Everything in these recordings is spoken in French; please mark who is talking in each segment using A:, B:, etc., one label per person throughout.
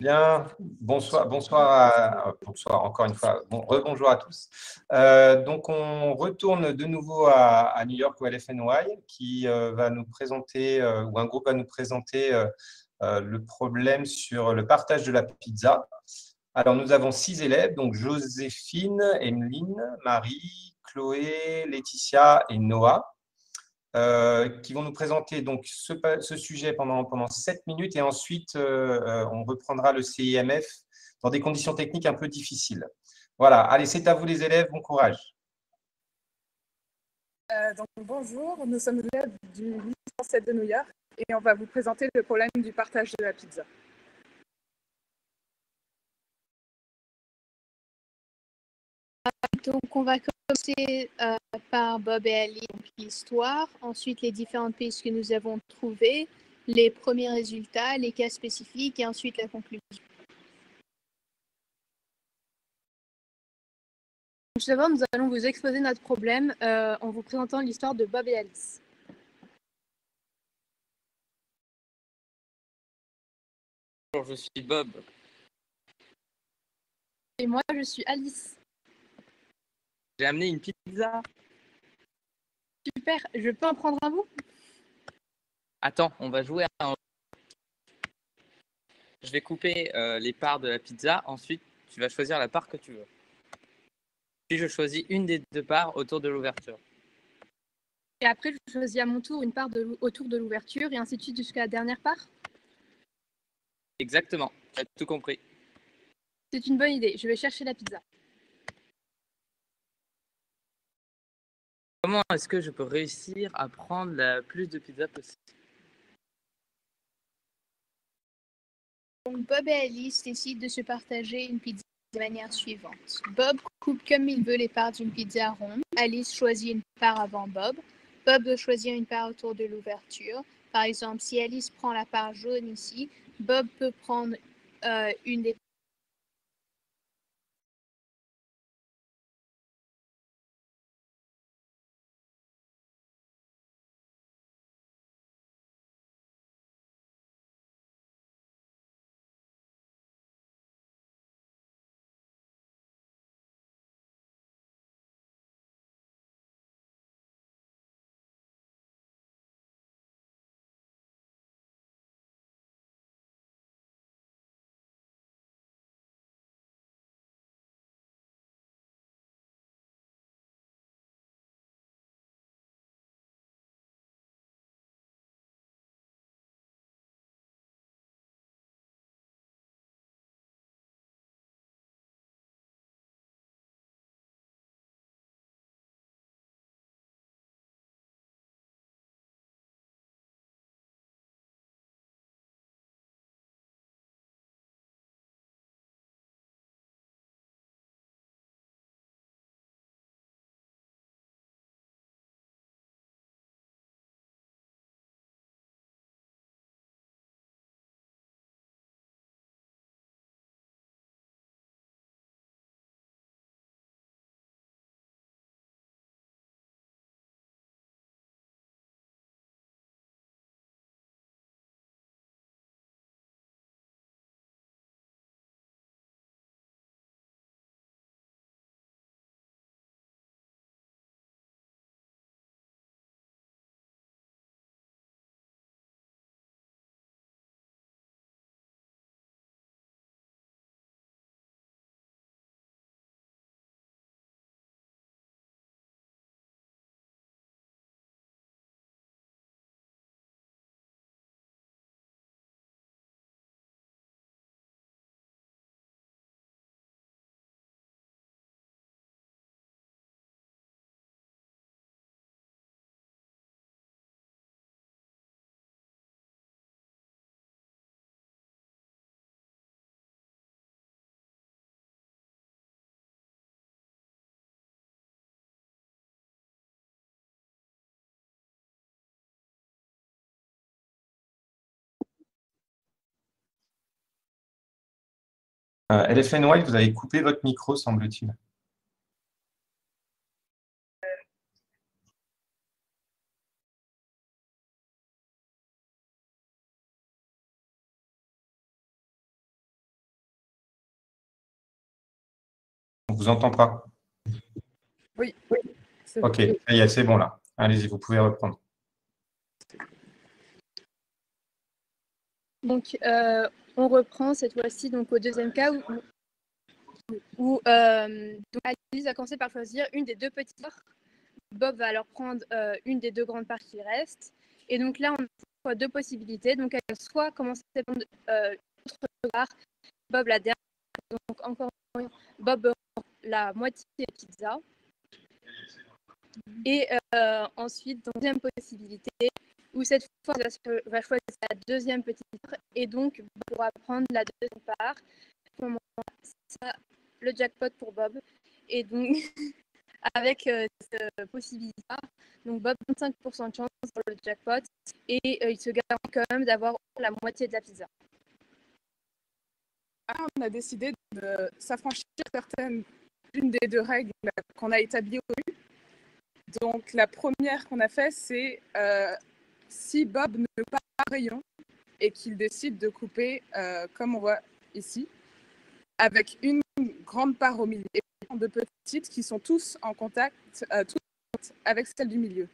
A: Bien, bonsoir encore une fois. Bon, rebonjour à tous. Donc, on retourne de nouveau à New York au LFNY qui va nous présenter, ou un groupe va nous présenter le problème sur le partage de la pizza. Alors, nous avons 6 élèves, donc Joséphine, Emeline, Marie, Chloé, Laetitia et Noah. Qui vont nous présenter donc ce sujet pendant 7 minutes et ensuite on reprendra le CIMF dans des conditions techniques un peu difficiles. Voilà, allez, c'est à vous les élèves, bon courage.
B: Bonjour, nous sommes élèves du 807 de New York et on va vous présenter le problème du partage de la pizza.
C: Donc, on va commencer par Bob et Ali, donc l'histoire, ensuite les différentes pistes que nous avons trouvées, les premiers résultats, les cas spécifiques et ensuite la conclusion.
D: Tout d'abord, nous allons vous exposer notre problème en vous présentant l'histoire de Bob et Alice.
E: Bonjour, je suis Bob.
D: Et moi, je suis Alice.
E: J'ai amené une pizza.
D: Super, je peux en prendre un bout?
E: Attends, on va jouer à un... Je vais couper les parts de la pizza. Ensuite, tu vas choisir la part que tu veux. Puis je choisis une des deux parts autour de l'ouverture.
D: Et après, je choisis à mon tour une part autour de l'ouverture et ainsi de suite jusqu'à la dernière part?
E: Exactement, tu as tout compris.
D: C'est une bonne idée, je vais chercher la pizza.
E: Comment est-ce que je peux réussir à prendre le plus de pizza possible?
C: Donc, Bob et Alice décident de se partager une pizza de manière suivante. Bob coupe comme il veut les parts d'une pizza ronde. Alice choisit une part avant Bob. Bob doit choisir une part autour de l'ouverture. Par exemple, si Alice prend la part jaune ici, Bob peut prendre une des
A: LFNY, vous avez coupé votre micro, semble-t-il. On vous entend pas.
B: Oui, c'est
A: Ok,
B: bon.
A: ça y est, c'est bon là. Allez-y, vous pouvez reprendre.
D: Donc, on reprend cette fois-ci donc, au deuxième cas où donc Alice va commencer par choisir une des deux petites parts. Bob va alors prendre une des deux grandes parts qui restent. Et donc là, on a deux possibilités. Donc, elle va soit commencer à prendre une autre part, Bob la dernière. Donc, encore une fois, Bob la moitié de pizza. Et ensuite, deuxième possibilité, où cette fois, elle va choisir la deuxième petite part et donc pourra prendre la deuxième part. Pour moi, ça, le jackpot pour Bob. Et donc, avec cette possibilité, donc Bob a 25% de chance pour le jackpot et il se garantit quand même d'avoir la moitié de la pizza.
B: Alors, on a décidé de s'affranchir d'une des deux règles qu'on a établies au début. Donc, la première qu'on a fait, c'est si Bob ne veut pas un rayon et qu'il décide de couper, comme on voit ici, avec une grande part au milieu et deux petites qui sont tous en contact avec celle du milieu.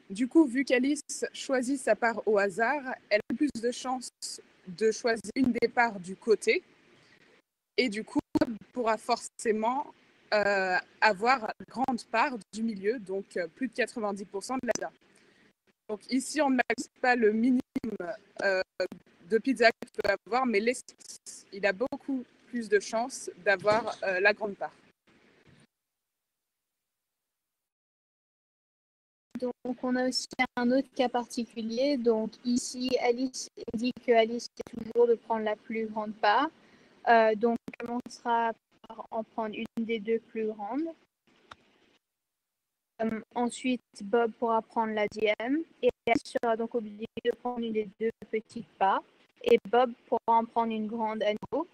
B: Du coup, vu qu'Alice choisit sa part au hasard, elle a plus de chances de choisir une des parts du côté. Et du coup, Bob pourra forcément avoir la grande part du milieu, donc plus de 90% de la pizza. Donc ici, on ne maximise pas le minimum de pizza qu'il peut avoir, mais il a beaucoup plus de chances d'avoir la grande part.
C: Donc, on a aussi un autre cas particulier. Donc, ici, Alice dit que Alice est toujours de prendre la plus grande part. Donc, on commencera par en prendre une des deux plus grandes. Ensuite, Bob pourra prendre la deuxième et Alice sera donc obligée de prendre une des deux petites parts. Et Bob pourra en prendre une grande à nouveau.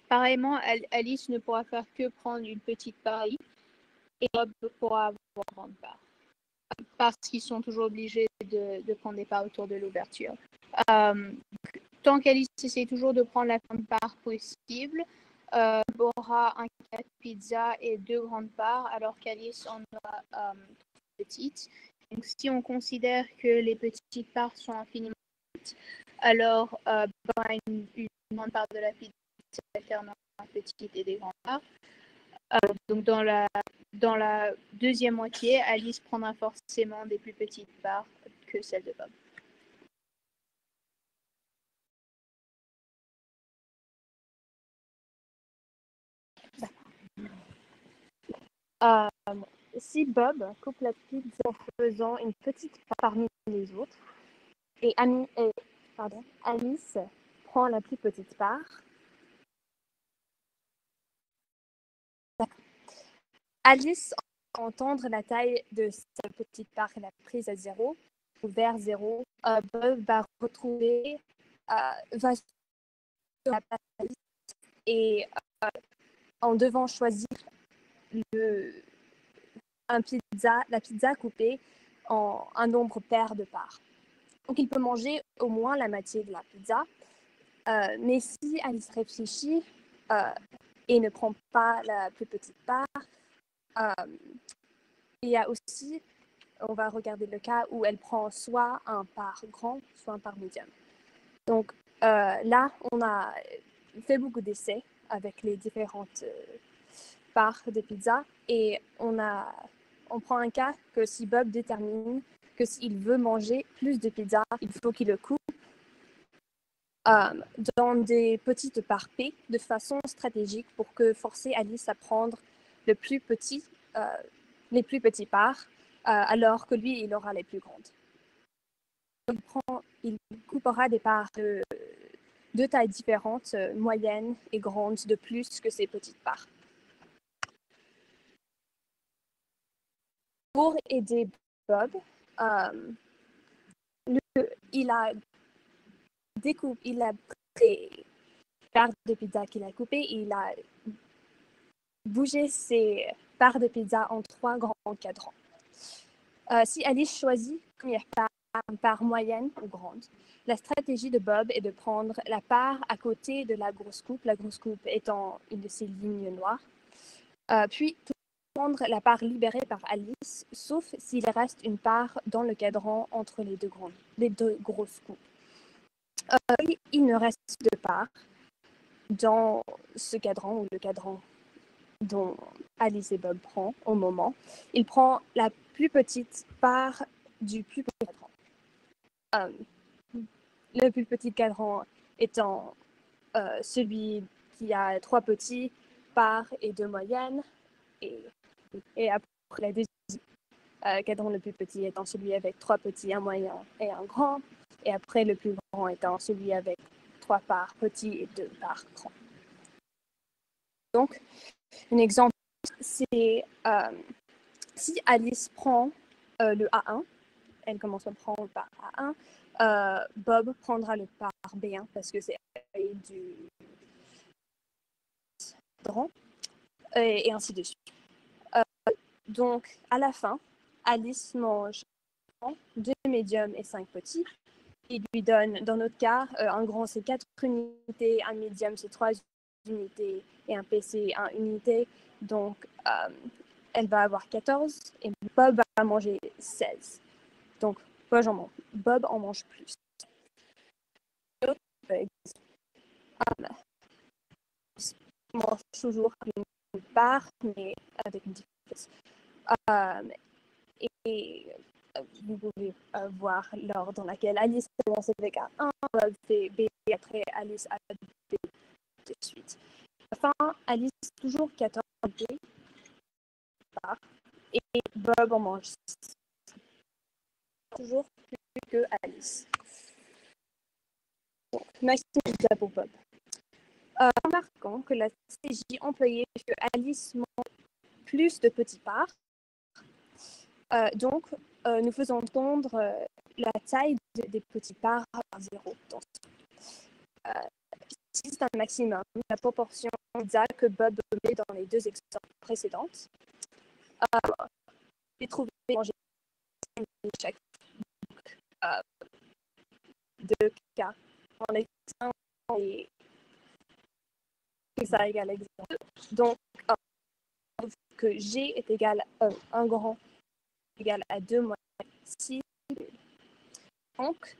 C: Pareillement, Alice ne pourra faire que prendre une petite part et Bob pourra avoir une grande part. Parce qu'ils sont toujours obligés de prendre des parts autour de l'ouverture. Tant qu'Alice essaie toujours de prendre la grande part possible, Bob aura un cas de pizza et deux grandes parts, alors qu'Alice en aura trois petites. Donc, si on considère que les petites parts sont infiniment petites, alors Bob aura une grande part de la pizza alternant petites et des grandes parts. Donc, dans la deuxième moitié, Alice prendra forcément des plus petites parts que celles de Bob.
F: Si Bob coupe la pizza en faisant une petite part parmi les autres, et Alice prend la plus petite part, Alice va entendre la taille de sa petite part qu'elle a prise à 0, ou vers 0. Bob va retrouver, va sur la place d'Alice et en devant choisir la pizza coupée en un nombre pair de parts. Donc, il peut manger au moins la moitié de la pizza. Mais si Alice réfléchit et ne prend pas la plus petite part, il y a aussi, on va regarder le cas où elle prend soit un part grand, soit un part médium. Donc là, on a fait beaucoup d'essais avec les différentes parts de pizza et on prend un cas que si Bob détermine que s'il veut manger plus de pizza, il faut qu'il le coupe dans des petites parts P de façon stratégique pour que forcer Alice à prendre les plus petits parts alors que lui, il aura les plus grandes. Il coupera des parts de tailles différentes, moyennes et grandes, de plus que ces petites parts. Pour aider Bob, il a pris les parts de pizza qu'il a coupées, il a bougé ses parts de pizza en 3 grands cadrans. Si Alice choisit première part moyenne ou grande, la stratégie de Bob est de prendre la part à côté de la grosse coupe étant une de ces lignes noires. Puis prendre la part libérée par Alice, sauf s'il reste une part dans le cadran entre les deux grosses coupes. Il ne reste de part dans ce cadran ou le cadran dont Alice et Bob prend au moment. Il prend la plus petite part du plus petit cadran. Le plus petit cadran étant celui qui a 3 petits parts et 2 moyennes. Et après, la deuxième cadran le plus petit étant celui avec 3 petits, 1 moyen et 1 grand. Et après, le plus grand étant celui avec 3 parts petits et 2 parts grands. Donc, un exemple, c'est si Alice prend le A1, elle commence à prendre par A1, Bob prendra le par B1 parce que c'est du cadran, et ainsi de suite. Donc, à la fin, Alice mange 2 médiums et 5 petits. Il lui donne, dans notre cas, un grand c'est 4 unités, un médium c'est 3 unités et un PC 1 unité. Donc, elle va avoir 14 et Bob va manger 16. Donc, Bob en mange plus. Mange toujours une part, mais avec une différence. Et vous pouvez voir l'ordre dans laquelle Alice commence avec A1, Bob fait B, et après Alice a B de suite. Enfin, Alice toujours 14 B par, et Bob en mange 6. Toujours plus que Alice. Donc, maximum pour Bob. Remarquons que la stratégie employée fait que Alice mange plus de petits parts. Donc, nous faisons tondre la taille des petits parts par 0. Donc, si c'est un maximum, la proportion exacte que Bob met dans les 2 exemples précédentes, est trouvée manger chaque 2 cas en exemple et ça égale exemple. Donc, que G est égal à 1 grand égal à 2 moins 6. Donc,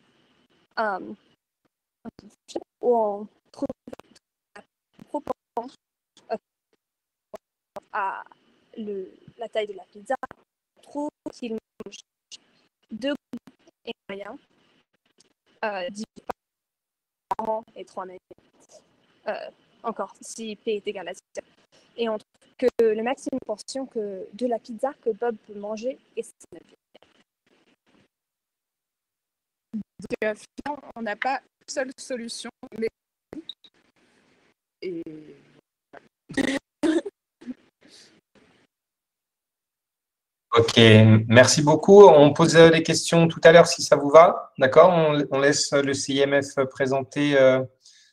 F: on trouve la proportion à la taille de la pizza. On trouve qu'il mange 2 et moyen divisé par grand et 3 moyens. Encore, si P est égal à 6. Et on trouve que le maximum de portion de la pizza que Bob peut manger est 9.
B: Donc, finalement, on n'a pas une seule solution, mais et
A: Ok, merci beaucoup. On pose les questions tout à l'heure si ça vous va. D'accord? On laisse le CIMF présenter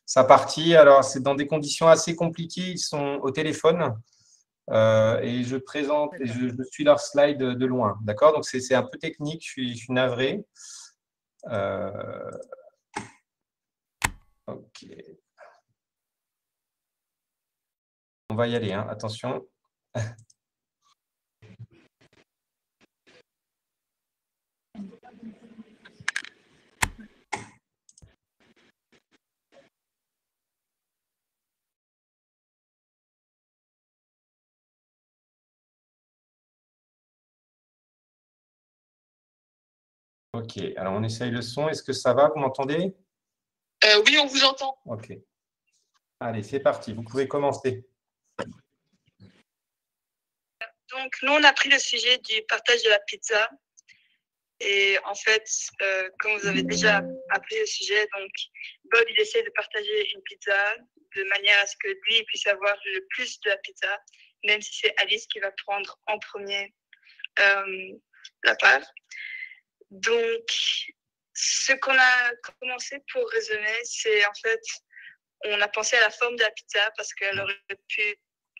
A: sa partie. Alors, c'est dans des conditions assez compliquées. Ils sont au téléphone et je présente et je suis leur slide de loin. D'accord? Donc, c'est un peu technique. Je suis navré. Ok. On va y aller, hein. Attention. Ok, alors on essaye le son. Est-ce que ça va? Vous m'entendez?
G: Oui, on vous entend.
A: Ok. Allez, c'est parti. Vous pouvez commencer.
G: Donc, nous, on a pris le sujet du partage de la pizza. Et en fait, comme vous avez déjà appris le sujet, donc Bob, il essaie de partager une pizza de manière à ce que lui il puisse avoir le plus de la pizza, même si c'est Alice qui va prendre en premier la part. Donc, ce qu'on a commencé pour résumer, c'est en fait, on a pensé à la forme de la pizza parce qu'elle aurait pu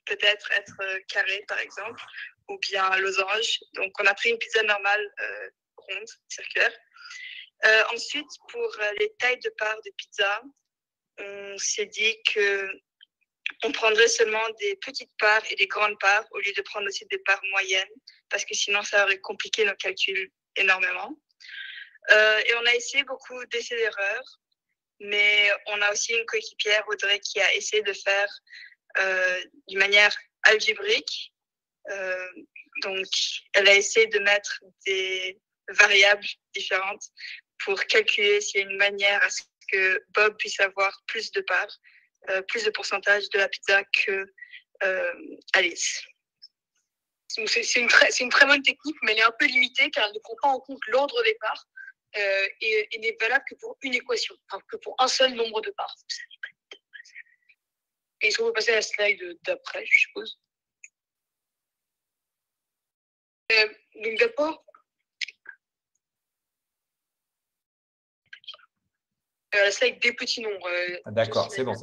G: peut-être être carrée, par exemple, ou bien losange. Donc, on a pris une pizza normale, ronde, circulaire. Ensuite, pour les tailles de parts de pizza, on s'est dit que on prendrait seulement des petites parts et des grandes parts au lieu de prendre aussi des parts moyennes, parce que sinon ça aurait compliqué nos calculs énormément. Et on a essayé beaucoup d'essais d'erreurs, mais on a aussi une coéquipière, Audrey, qui a essayé de faire d'une manière algébrique. Donc, elle a essayé de mettre des variables différentes pour calculer s'il y a une manière à ce que Bob puisse avoir plus de parts, plus de pourcentage de la pizza que Alice. Donc, c'est une très bonne technique, mais elle est un peu limitée car elle ne prend pas en compte l'ordre des parts et n'est valable que pour une équation, enfin, que pour un seul nombre de parts. Et est-ce qu'on peut passer à la slide d'après, je suppose. Donc d'abord, la slide des petits nombres.
A: D'accord, c'est bon.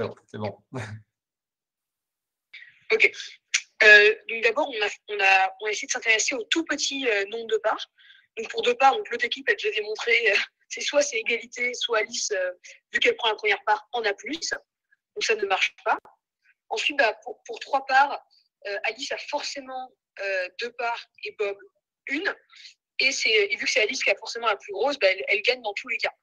G: Ok. Donc d'abord, on a essayé de s'intéresser aux tout petits nombres de parts. Donc pour 2 parts, l'autre équipe a déjà démontré, soit c'est égalité, soit Alice, vu qu'elle prend la première part, en a plus. Donc ça ne marche pas. Ensuite, pour 3 parts, Alice a forcément 2 parts et Bob 1. Et vu que c'est Alice qui a forcément la plus grosse, elle gagne dans tous les cas.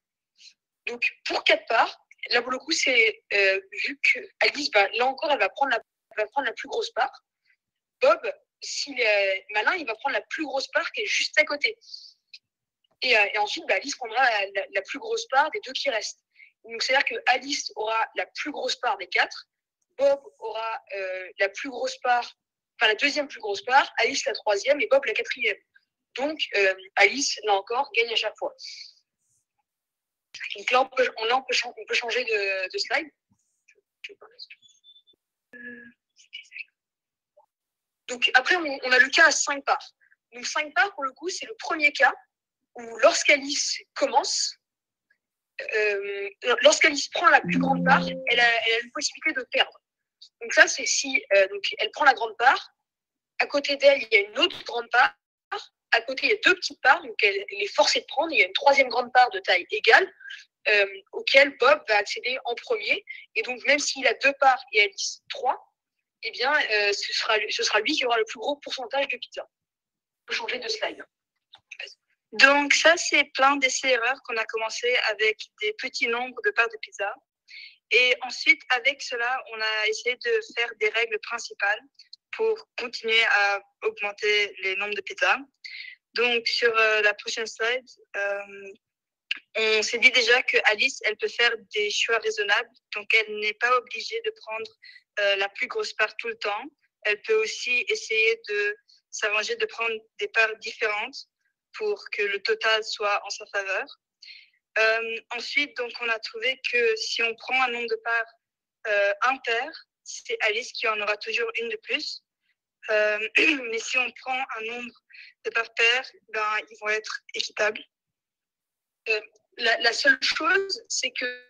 G: Donc pour 4 parts, là pour le coup, c'est vu que Alice, là encore, elle va prendre la plus grosse part. Bob, s'il est malin, il va prendre la plus grosse part qui est juste à côté. Et ensuite, Alice prendra la plus grosse part des 2 qui restent. Donc c'est-à-dire que Alice aura la plus grosse part des 4. Bob aura la plus grosse part, enfin la deuxième plus grosse part, Alice la 3e et Bob la 4e. Donc Alice, là encore, gagne à chaque fois. Donc là, on peut changer de slide. Donc après, on a le cas à 5 parts. Donc 5 parts, pour le coup, c'est le premier cas où lorsqu'Alice commence, lorsqu'Alice prend la plus grande part, elle a une possibilité de perdre. Donc ça, c'est si donc elle prend la grande part, à côté d'elle, il y a une autre grande part, à côté, il y a 2 petites parts, donc elle est forcée de prendre, il y a une 3e grande part de taille égale, auquel Bob va accéder en premier. Et donc, même s'il a 2 parts et Alice 3, eh bien, ce sera lui qui aura le plus gros pourcentage de pizza. On peut changer de slide.
H: Donc ça, c'est plein d'essais-erreurs qu'on a commencé avec des petits nombres de parts de pizza. Et ensuite, avec cela, on a essayé de faire des règles principales pour continuer à augmenter les nombres de pizzas. Donc, sur la prochaine slide, on s'est dit déjà que Alice, elle peut faire des choix raisonnables. Donc, elle n'est pas obligée de prendre la plus grosse part tout le temps. Elle peut aussi essayer de s'arranger de prendre des parts différentes pour que le total soit en sa faveur. Ensuite, donc, on a trouvé que si on prend un nombre de parts impair, c'est Alice qui en aura toujours une de plus. Mais si on prend un nombre de parts paires, ils vont être équitables. La seule chose, c'est que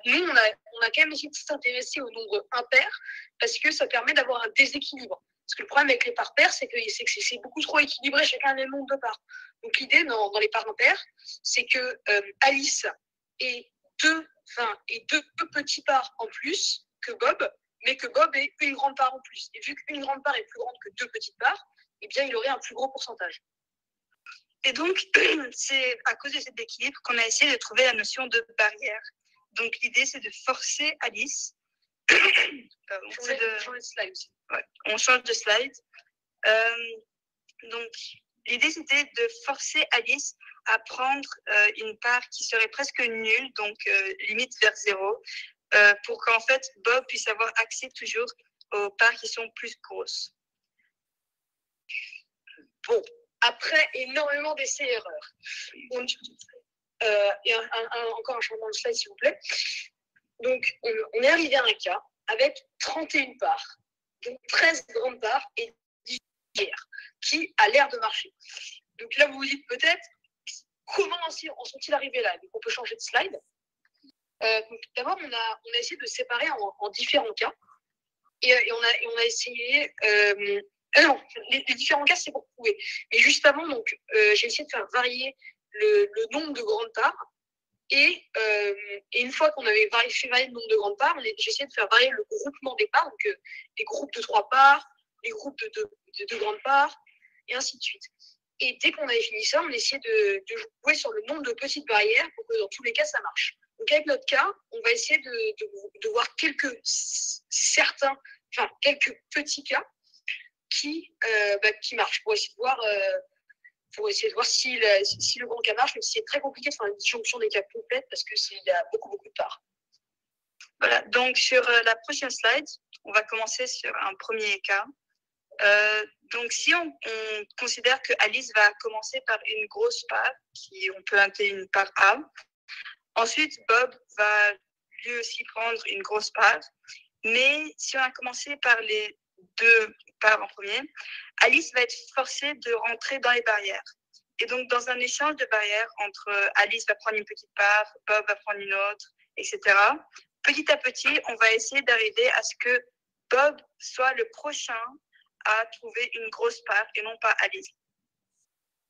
H: nous, on a quand même essayé de s'intéresser au nombre impair parce que ça permet d'avoir un déséquilibre. Parce que le problème avec les parts paires, c'est que c'est beaucoup trop équilibré chacun des nombres de parts. Donc l'idée dans les parts impaires, c'est que Alice ait deux petits parts en plus que Bob, mais que Bob ait une grande part en plus. Et vu qu'une grande part est plus grande que 2 petites parts, eh bien, il aurait un plus gros pourcentage. Et donc, c'est à cause de cet équilibre qu'on a essayé de trouver la notion de barrière. Donc, l'idée, c'est de forcer Alice.
G: Changer de slide aussi.
H: Ouais, on change de slide. Donc, l'idée, c'était de forcer Alice à prendre une part qui serait presque nulle, donc limite vers 0, pour qu'en fait, Bob puisse avoir accès toujours aux parts qui sont plus grosses.
G: Bon, après énormément d'essais-erreurs. Et encore un changement de slide, s'il vous plaît. Donc, on est arrivé à un cas avec 31 parts, donc 13 grandes parts et 10 tiers, qui a l'air de marcher. Donc là, vous vous dites peut-être, comment en sont-ils arrivés là? Donc, on peut changer de slide. Donc, d'abord, on a essayé de séparer en différents cas. Et on a essayé... non, les différents cas, c'est pour prouver. Mais juste avant, donc, j'ai essayé de faire varier le nombre de grandes parts
H: Et une fois qu'on avait fait varier le nombre de grandes parts, j'ai essayé de faire varier le groupement des parts, donc les groupes de 3 parts, les groupes de 2 grandes parts, et ainsi de suite. Et dès qu'on avait fini ça, on essayait de jouer sur le nombre de petites barrières pour que dans tous les cas, ça marche. Donc avec notre cas, on va essayer de voir quelques petits cas qui marchent pour essayer de voir si le grand cas marche, mais c'est très compliqué de faire une disjonction des cas complètes parce qu'il y a beaucoup de parts. Voilà, donc sur la prochaine slide, on va commencer sur un premier cas. Donc si on considère que Alice va commencer par une grosse part, on peut appeler une part A. Ensuite, Bob va lui aussi prendre une grosse part. Mais si on a commencé par les 2 parts en premier, Alice va être forcée de rentrer dans les barrières. Et donc, dans un échange de barrières entre Alice va prendre une petite part, Bob va prendre une autre, etc., petit à petit, on va essayer d'arriver à ce que Bob soit le prochain à trouver une grosse part et non pas Alice.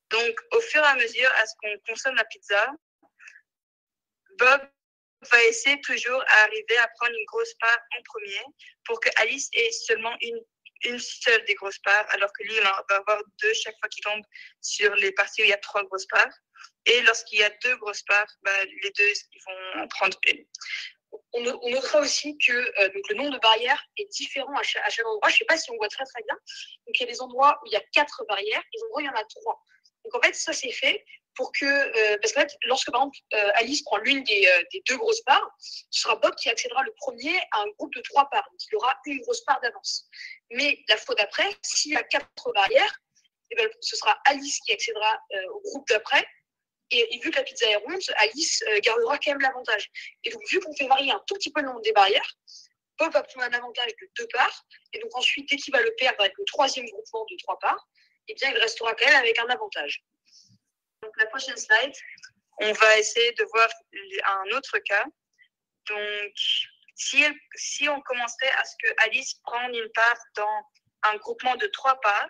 H: Donc, au fur et à mesure à ce qu'on consomme la pizza, Bob va essayer toujours à arriver à prendre une grosse part en premier pour que Alice ait seulement une seule des grosses parts, alors que lui, il va avoir 2 chaque fois qu'il tombe sur les parties où il y a 3 grosses parts. Et lorsqu'il y a 2 grosses parts, les 2 ils vont en prendre une. On notera aussi que donc le nombre de barrières est différent à chaque endroit. Je ne sais pas si on voit très bien. Donc il y a des endroits où il y a 4 barrières, et des endroits où il y en a 3. Donc en fait, ça c'est fait pour que, parce qu'en fait, lorsque par exemple Alice prend l'une des 2 grosses parts, ce sera Bob qui accédera le premier à un groupe de 3 parts. Donc il aura une grosse part d'avance. Mais la fois d'après, s'il y a 4 barrières, ce sera Alice qui accédera au groupe d'après. Et vu que la pizza est ronde, Alice gardera quand même l'avantage. Et donc, vu qu'on fait varier un tout petit peu le nombre des barrières, Bob va prendre un avantage de 2 parts. Et donc, ensuite, dès qu'il va le perdre avec le 3e groupement de 3 parts, eh bien, il restera quand même avec un avantage. Donc, la prochaine slide, on va essayer de voir un autre cas. Donc, si on commencerait à ce que Alice prenne une part dans un groupement de 3 parts,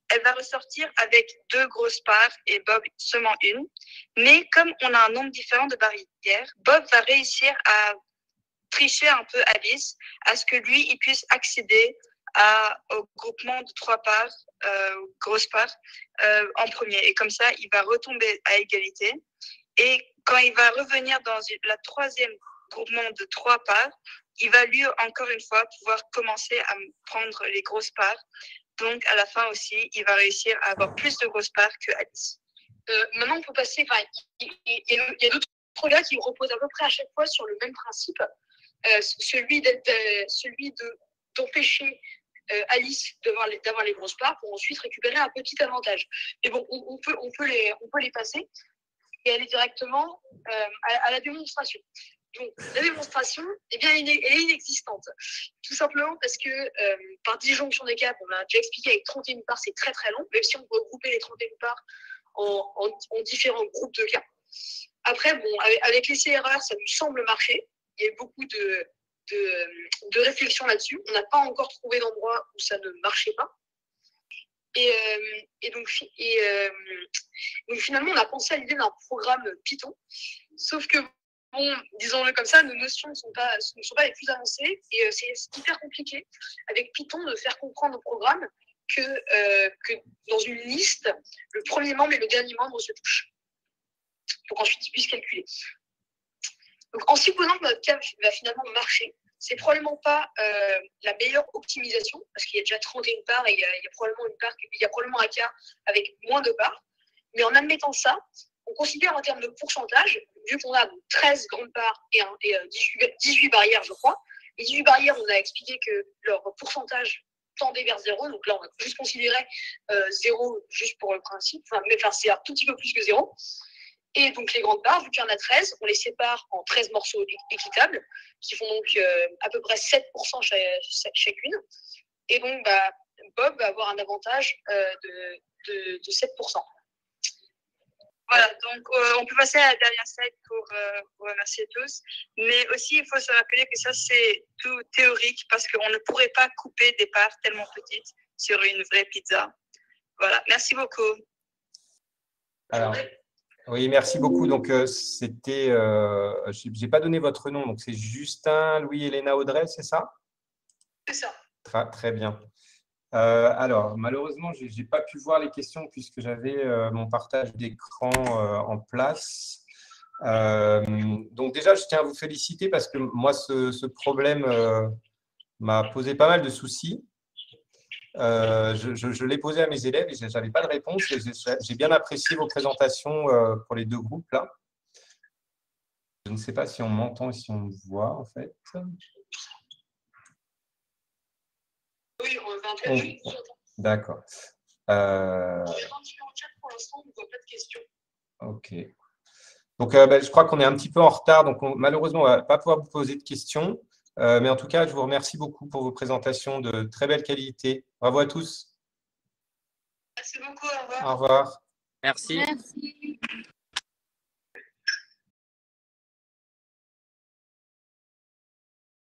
H: elle va ressortir avec 2 grosses parts et Bob seulement une. Mais comme on a un nombre différent de barrières, Bob va réussir à tricher un peu Alice, à ce que lui, il puisse accéder au groupement de 3 parts, grosses parts, en premier. Et comme ça, il va retomber à égalité. Et quand il va revenir dans la 3e groupement de 3 parts, il va lui, encore une fois, pouvoir commencer à prendre les grosses parts. Donc, à la fin aussi, il va réussir à avoir plus de grosses parts que Alice. Maintenant, on peut passer. Il y a d'autres gars qui reposent à peu près à chaque fois sur le même principe, celui d'empêcher Alice d'avoir les grosses parts pour ensuite récupérer un petit avantage. Mais bon, on peut les passer et aller directement à la démonstration. Donc, la démonstration, eh bien, elle est inexistante. Tout simplement parce que par disjonction des cas, on a déjà expliqué avec 31 parts, c'est très très long, même si on peut regrouper les 31 parts en différents groupes de cas. Après, bon, avec l'essai-erreur, ça nous semble marcher. Il y a eu beaucoup de réflexion là-dessus. On n'a pas encore trouvé d'endroit où ça ne marchait pas. Et donc finalement, on a pensé à l'idée d'un programme Python, sauf que bon, disons-le comme ça, nos notions ne sont pas les plus avancées et c'est hyper compliqué avec Python de faire comprendre au programme que dans une liste, le premier membre et le dernier membre se touchent pour qu'ensuite ils puissent calculer. Donc en supposant que notre cas va finalement marcher, c'est probablement pas la meilleure optimisation parce qu'il y a déjà 31 parts et il y a probablement un cas avec moins de parts. Mais en admettant ça, on considère en termes de pourcentage, vu qu'on a 13 grandes parts et 18 barrières, je crois. Les 18 barrières, on a expliqué que leur pourcentage tendait vers 0. Donc là, on a juste considéré 0 juste pour le principe. C'est un tout petit peu plus que 0. Et donc les grandes parts, vu qu'il y en a 13, on les sépare en 13 morceaux équitables, qui font donc à peu près 7% chacune. Et donc, Bob va avoir un avantage de 7%. Voilà, donc on peut passer à la dernière slide pour remercier tous. Mais aussi, il faut se rappeler que ça, c'est tout théorique parce qu'on ne pourrait pas couper des parts tellement petites sur une vraie pizza. Voilà, merci beaucoup.
A: Alors, Oui, merci beaucoup. Donc, c'était, je n'ai pas donné votre nom, donc c'est Justin, Louis, Elena, Audrey, c'est ça?
G: C'est ça.
A: Très bien. Alors, malheureusement, je n'ai pas pu voir les questions puisque j'avais mon partage d'écran en place. Donc, déjà, je tiens à vous féliciter parce que moi, ce problème m'a posé pas mal de soucis. Je l'ai posé à mes élèves et je n'avais pas de réponse. J'ai bien apprécié vos présentations pour les deux groupes là. Je ne sais pas si on m'entend et si on me voit en fait.
G: Oui, on va interagir.
A: D'accord.
G: Pour l'instant, on ne voit pas de questions.
A: Ok. Donc, je crois qu'on est un petit peu en retard. Donc, malheureusement, on ne va pas pouvoir vous poser de questions. Mais en tout cas, je vous remercie beaucoup pour vos présentations de très belle qualité. Bravo à tous.
G: Merci beaucoup. Au revoir.
A: Au revoir.
E: Merci.
C: Merci.